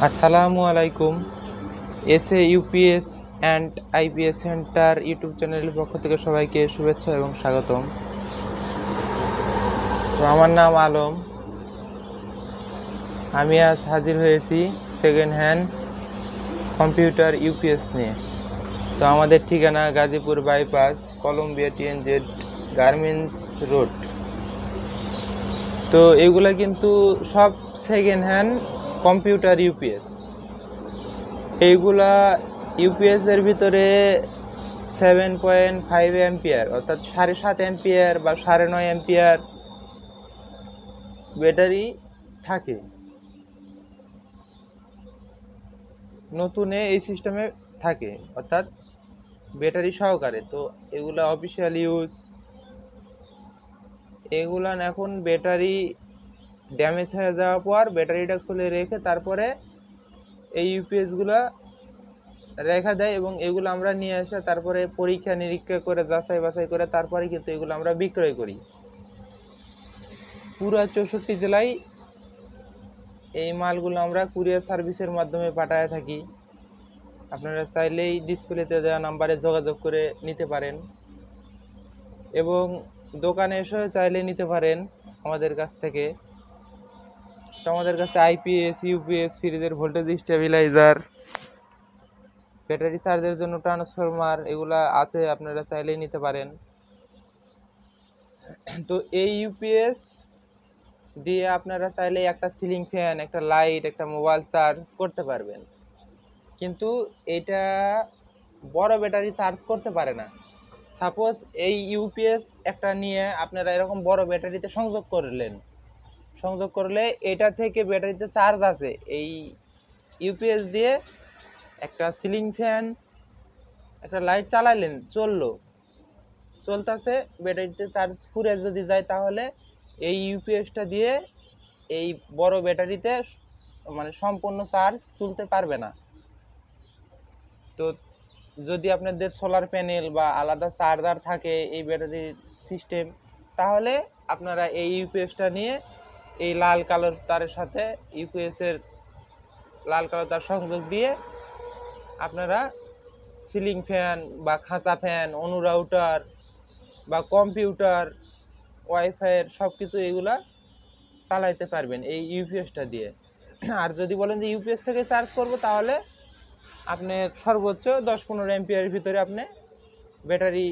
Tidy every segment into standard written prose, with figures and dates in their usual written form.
আসসালামু আলাইকুম। SA UPS and IPS centre YouTube চ্যানেলের পক্ষ থেকে সবাইকে শুভেচ্ছা এবং স্বাগতম। তো আমার নাম আলম। আমি আজ হাজির হয়েছি সেকেন্ড হ্যান্ড কম্পিউটার ইউপিএস নিয়ে। তো আমাদের ঠিকানা Gazipur bypass, Columbia TNZ garments road. তো এগুলা কিন্তু সব সেকেন্ড হ্যান্ড কম্পিউটার ইউপিএস। এইগুলা ইউপিএস এর ভিতরে 7.5 অ্যাম্পিয়ার অর্থাৎ 7.5 অ্যাম্পিয়ার বা 9.5 অ্যাম্পিয়ার ব্যাটারি থাকে। নতুনে এই সিস্টেমে থাকে অর্থাৎ ব্যাটারি সহকারে। তো এগুলা অফিসিয়াল ইউজ। এগুলা এখন ব্যাটারি ড্যামেজ হয়ে যাওয়ার পর ব্যাটারিটা খুলে রেখে তারপরে এই ইউপিএস গুলা রেখা দেয় এবং এগুলো আমরা নিয়ে এসে তারপরে পরীক্ষা নিরীক্ষা করে যাচাই বাছাই করে তারপরে কিন্তু এগুলো আমরা বিক্রয় করি। পুরা 64 জেলায় এই মালগুলো আমরা কুরিয়ার সার্ভিসের মাধ্যমে পাঠায় থাকি। আপনারা চাইলেই ডিসপ্লেতে দেওয়া নাম্বারে যোগাযোগ করে নিতে পারেন এবং দোকানে এসেও চাইলে নিতে পারেন আমাদের কাছ থেকে। তো আমাদের কাছে আইপিএস, ইউপিএস, ফ্রিজের ভোল্টেজ স্টেবিলাইজার, ব্যাটারি চার্জের জন্য ট্রান্সফরমার এগুলা আছে, আপনারা চাইলেই নিতে পারেন। তো এই ইউপিএস দিয়ে আপনারা চাইলে একটা সিলিং ফ্যান, একটা লাইট, একটা মোবাইল চার্জ করতে পারবেন, কিন্তু এটা বড় ব্যাটারি চার্জ করতে পারে না। সাপোজ এই ইউপিএস একটা নিয়ে আপনারা এরকম বড় ব্যাটারিতে সংযোগ করলে এটা থেকে ব্যাটারিতে চার্জ আছে। এই ইউপিএস দিয়ে একটা সিলিং ফ্যান, একটা লাইট চালাইলেন, চলতেছে, ব্যাটারিতে চার্জ ফুরে যদি যায় তাহলে এই ইউপিএসটা দিয়ে এই বড় ব্যাটারিতে মানে সম্পূর্ণ চার্জ তুলতে পারবে না। তো যদি আপনাদের সোলার প্যানেল বা আলাদা চার্জার থাকে এই ব্যাটারির সিস্টেম, তাহলে আপনারা এই ইউপিএসটা নিয়ে এই লাল কালোর তারের সাথে ইউপিএসের লাল কালো তার সংযোগ দিয়ে আপনারা সিলিং ফ্যান বা খাঁচা ফ্যান, অনুরাউটার বা কম্পিউটার, ওয়াইফাইয়ের সব কিছু এগুলা চালাইতে পারবেন এই ইউপিএসটা দিয়ে। আর যদি বলেন যে ইউপিএস থেকে চার্জ করব, তাহলে আপনার সর্বোচ্চ 10-15 অ্যাম্পিয়ারের ভিতরে আপনি ব্যাটারি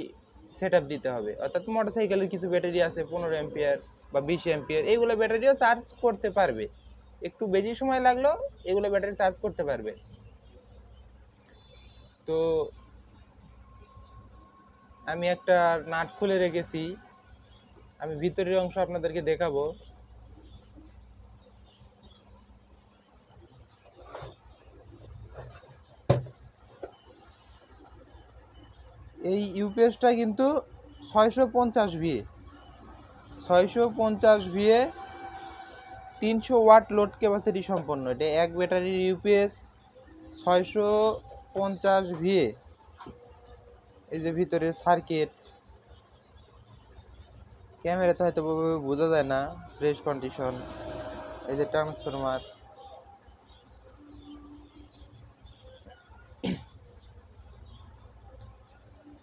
সেট দিতে হবে। অর্থাৎ মোটরসাইকেলের কিছু ব্যাটারি আছে 15 অ্যাম্পিয়ার বা 20 অ্যাম্পিয়ার, এইগুলো ব্যাটারিও চার্জ করতে পারবে। একটু বেশি সময় লাগলেও এগুলো ব্যাটারি চার্জ করতে পারবে। তো আমি একটা নাট খুলে রেখেছি, আমি ভিতরের অংশ আপনাদেরকে দেখাবো। এই ইউপিএসটা কিন্তু 650 ভিএ 300 ওয়াট লোড ক্যাপাসিটি সম্পন্ন। এটা এক ব্যাটারির ইউপিএস 650 ভিএ। এই যে ভিতরে সার্কিট, ক্যামেরাতে হয়তো বোঝা যায় না, ফ্রেশ কন্ডিশন। এই যে ট্রান্সফরমার,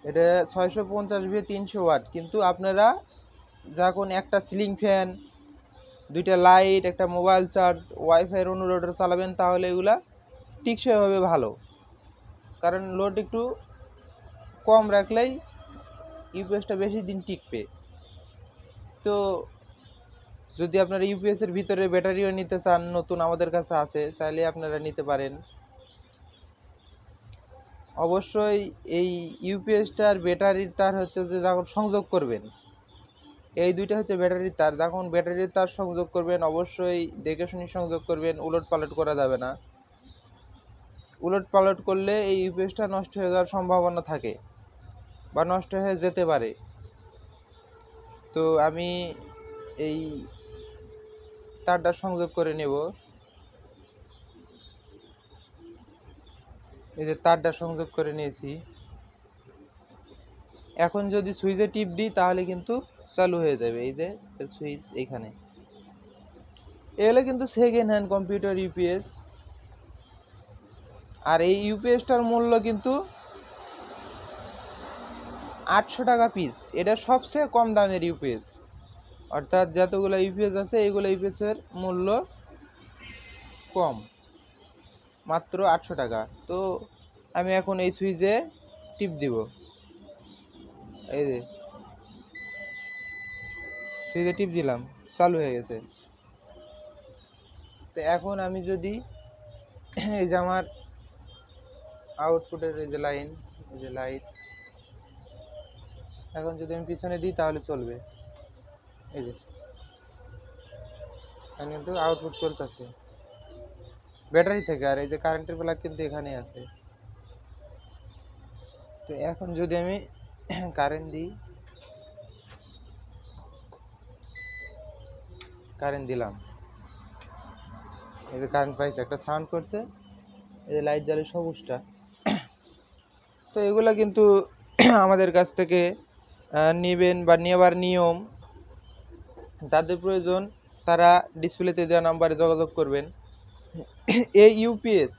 এটা 650 ভিএ 300 ওয়াট। কিন্তু আপনারা যখন একটা সিলিং ফ্যান, দুইটা লাইট, একটা মোবাইল চার্জ, ওয়াইফাইয়ের অনুরোধ চালাবেন, তাহলে এগুলা টিকসই হবে ভালো। কারণ লোড একটু কম রাখলেই ইউপিএসটা বেশি দিন টিকবে। তো যদি আপনারা ইউপিএস এর ভিতরে ব্যাটারিও নিতে চান, নতুন আমাদের কাছে আছে, চাইলে আপনারা নিতে পারেন। অবশ্যই এই ইউপিএসটার ব্যাটারির তার হচ্ছে যে যখন সংযোগ করবেন, এই দুইটা হচ্ছে ব্যাটারির তার, যখন ব্যাটারির তার সংযোগ করবেন অবশ্যই দেখে শুনে সংযোগ করবেন, উলট পালট করা যাবে না। উলট পালট করলে এই ইউপিএসটা নষ্ট হয়ে যাওয়ার সম্ভাবনা থাকে বা নষ্ট হয়ে যেতে পারে। তো আমি এই তারটা সংযোগ করে নেব। এই যে তারটা সংযোগ করে নিয়েছি। এখন যদি সুইচে টিপ দিই তাহলে কিন্তু চালু হয়ে যাবে। এই যে সুইচ এখানে। এগুলো কিন্তু সেকেন্ড হ্যান্ড কম্পিউটার ইউপিএস। আর এই ইউপিএসটার মূল্য কিন্তু 800 টাকা পিস। এটা সবচেয়ে কম দামের ইউপিএস, অর্থাৎ যতগুলো ইউপিএস আছে এইগুলো ইউপিএসের মূল্য কম, মাত্র 800 টাকা। তো আমি এখন এই সুইচে টিপ দিব, এই যে সুইচে টিপ দিলাম, চালু হয়ে গেছে। তো এখন আমি যদি এই যে আমার আউটপুটের এই যে লাইন, এই যে লাইট, এখন যদি আমি পিছনে দিই তাহলে চলবে। এই যে এখন কিন্তু আউটপুট চলতেছে ব্যাটারি থেকে, আর এই যে কারেন্টের প্লাগ কিন্তু এখানেই আছে। তো এখন যদি আমি কারেন্ট দিই, কারেন্ট দিলাম, এই যে কারেন্ট পাইছে, একটা সাউন্ড করছে, এই যে লাইট জ্বালে সবুজটা। তো এগুলা কিন্তু আমাদের কাছ থেকে নেবেন বা নেওয়ার নিয়ম, যাদের প্রয়োজন তারা ডিসপ্লেতে দেওয়া নাম্বারে যোগাযোগ করবেন। এই ইউপিএস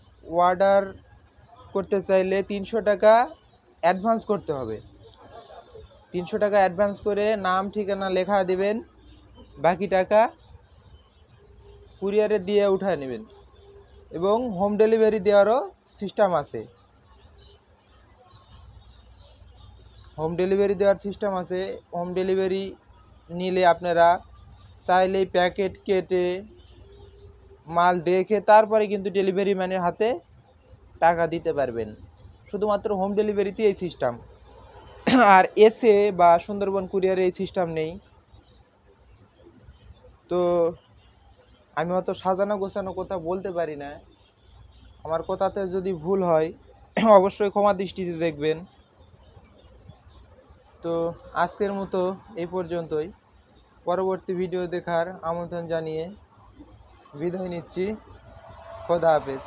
অর্ডার করতে চাইলে 300 টাকা অ্যাডভান্স করতে হবে। 300 টাকা অ্যাডভান্স করে নাম ঠিকানা লেখা দিবেন, বাকি টাকা কুরিয়ারে দিয়ে উঠায় নেবেন। এবং হোম ডেলিভারি দেওয়ারও সিস্টেম আছে, হোম ডেলিভারি দেওয়ার সিস্টেম আছে। হোম ডেলিভারি নিলে আপনারা চাইলেই প্যাকেট কেটে মাল দেখে তারপরে কিন্তু ডেলিভারি ম্যানের হাতে টাকা দিতে পারবেন। শুধুমাত্র হোম ডেলিভারিতে এই সিস্টেম, আর এসে বা সুন্দরবন কুরিয়ারে এই সিস্টেম নেই। তো আমি অত সাজানো গোছানো কথা বলতে পারি না, আমার কথাতে যদি ভুল হয় অবশ্যই ক্ষমা দৃষ্টিতে দেখবেন। তো আজকের মতো এই পর্যন্তই, পরবর্তী ভিডিও দেখার আমন্ত্রণ জানিয়ে বিদায় নিচ্ছি। খোদা হাফেজ।